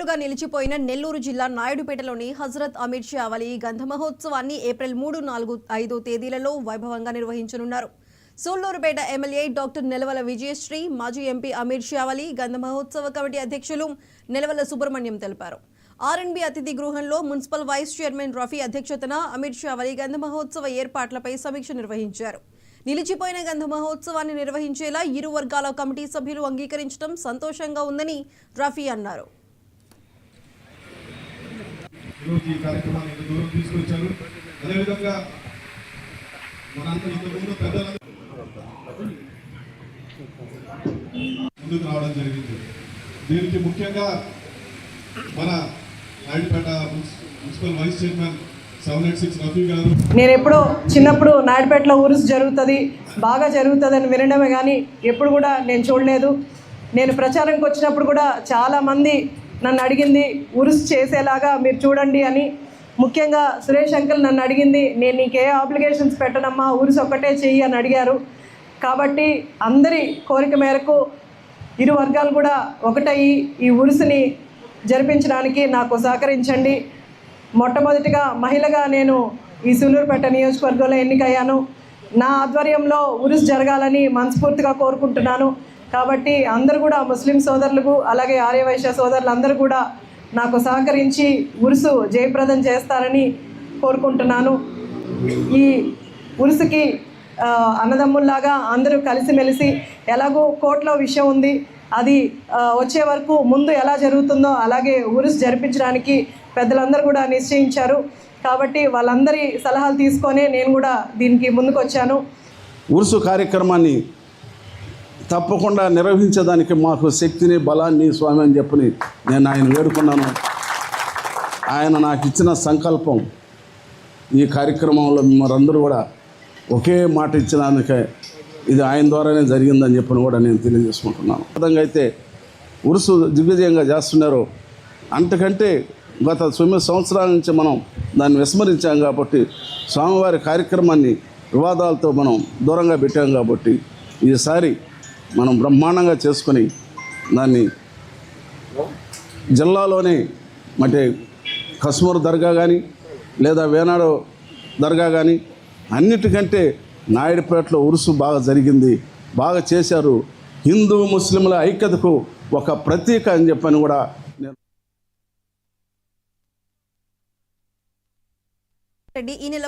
ఏళ్లుగా నిలిచిపోయిన నెల్లూరు జిల్లా నాయుడుపేటలోని హజరత్ అమీర్ షా వలీ గంధ మహోత్సవాన్ని ఏప్రిల్ 3, 4, 5 తేదీలలో వైభవంగా నిర్వహించనున్నారు. సూళ్లూరుపేట ఎమ్మెల్యే డాక్టర్ నెలవల విజయశ్రీ, మాజీ ఎంపీ అమీర్ షా వలీ గంధ మహోత్సవ కమిటీ అధ్యక్షులు నెలవల సుబ్రహ్మణ్యం తెలిపారు. ఆర్ఎండ్బి అతిథి గృహంలో మున్సిపల్ వైస్ చైర్మన్ రఫీ అధ్యక్షతన అమీర్ షా వలీ గంధ మహోత్సవ ఏర్పాట్లపై సమీక్ష నిర్వహించారు. నిలిచిపోయిన గంధ మహోత్సవాన్ని నిర్వహించేలా ఇరు వర్గాల కమిటీ సభ్యులు అంగీకరించడం సంతోషంగా ఉందని రఫీ అన్నారు. దీనికి ముఖ్యంగా మన నాయుడుపేట మున్సిపల్ వైస్ చైర్మన్ నేను ఎప్పుడో చిన్నప్పుడు నాయుడుపేటలో ఉరుసు జరుగుతుంది, బాగా జరుగుతుందని వినడమే కానీ ఎప్పుడు కూడా నేను చూడలేదు. నేను ప్రచారంకి వచ్చినప్పుడు కూడా చాలామంది నన్ను అడిగింది ఉరుసు చేసేలాగా మీరు చూడండి అని. ముఖ్యంగా సురేష్ అంకుల్ నన్ను అడిగింది, నేను నీకే ఆబ్లిగేషన్స్ పెట్టనమ్మా, ఉరుసు ఒక్కటే చెయ్యి అని అడిగారు. కాబట్టి అందరి కోరిక మేరకు ఇరు వర్గాలు కూడా ఒకటయ్యి ఈ ఉరుసుని జరిపించడానికి నాకు సహకరించండి. మొట్టమొదటిగా మహిళగా నేను ఈ సూళ్లూరుపేట నియోజకవర్గంలో ఎన్నికయ్యాను. నా ఆధ్వర్యంలో ఉరుసు జరగాలని మనస్ఫూర్తిగా కోరుకుంటున్నాను. కాబట్టి అందరూ కూడా ముస్లిం సోదరులకు అలాగే ఆర్యవైశ్య సోదరులు అందరూ కూడా నాకు సహకరించి ఉరుసు జయప్రదం చేస్తారని కోరుకుంటున్నాను. ఈ ఉరుసుకి అన్నదమ్ముల్లాగా అందరూ కలిసిమెలిసి, ఎలాగో కోర్టులో విషయం ఉంది, అది వచ్చే వరకు ముందు ఎలా జరుగుతుందో అలాగే ఉరుసు జరిపించడానికి పెద్దలందరూ కూడా నిశ్చయించారు. కాబట్టి వాళ్ళందరి సలహాలు తీసుకొనే నేను కూడా దీనికి ముందుకు వచ్చాను. ఉరుసు కార్యక్రమాన్ని తప్పకుండా నిర్వహించడానికి మాకు శక్తిని, బలాన్ని స్వామి అని చెప్పని నేను ఆయన వేడుకున్నాను. ఆయన నాకు ఇచ్చిన సంకల్పం ఈ కార్యక్రమంలో మరందరూ కూడా ఒకే మాట ఇచ్చినందుకే ఇది ఆయన ద్వారానే జరిగిందని చెప్పని కూడా నేను తెలియజేసుకుంటున్నాను. విధంగా అయితే ఉరుసు దిగ్విజయంగా చేస్తున్నారు. అంతకంటే గత 9 సంవత్సరాల నుంచి మనం దాన్ని విస్మరించాం కాబట్టి, స్వామివారి కార్యక్రమాన్ని వివాదాలతో మనం దూరంగా పెట్టాం కాబట్టి ఈసారి మనం బ్రహ్మాండంగా చేసుకొని దాన్ని జిల్లాలోనే అంటే కస్మూర్ దర్గా కానీ లేదా వేనాడు దర్గా కానీ అన్నిటికంటే నాయుడుపేటలో ఉరుసు బాగా జరిగింది, బాగా చేశారు. హిందూ ముస్లింల ఐక్యతకు ఒక ప్రతీక అని చెప్పని కూడా ఈ నెల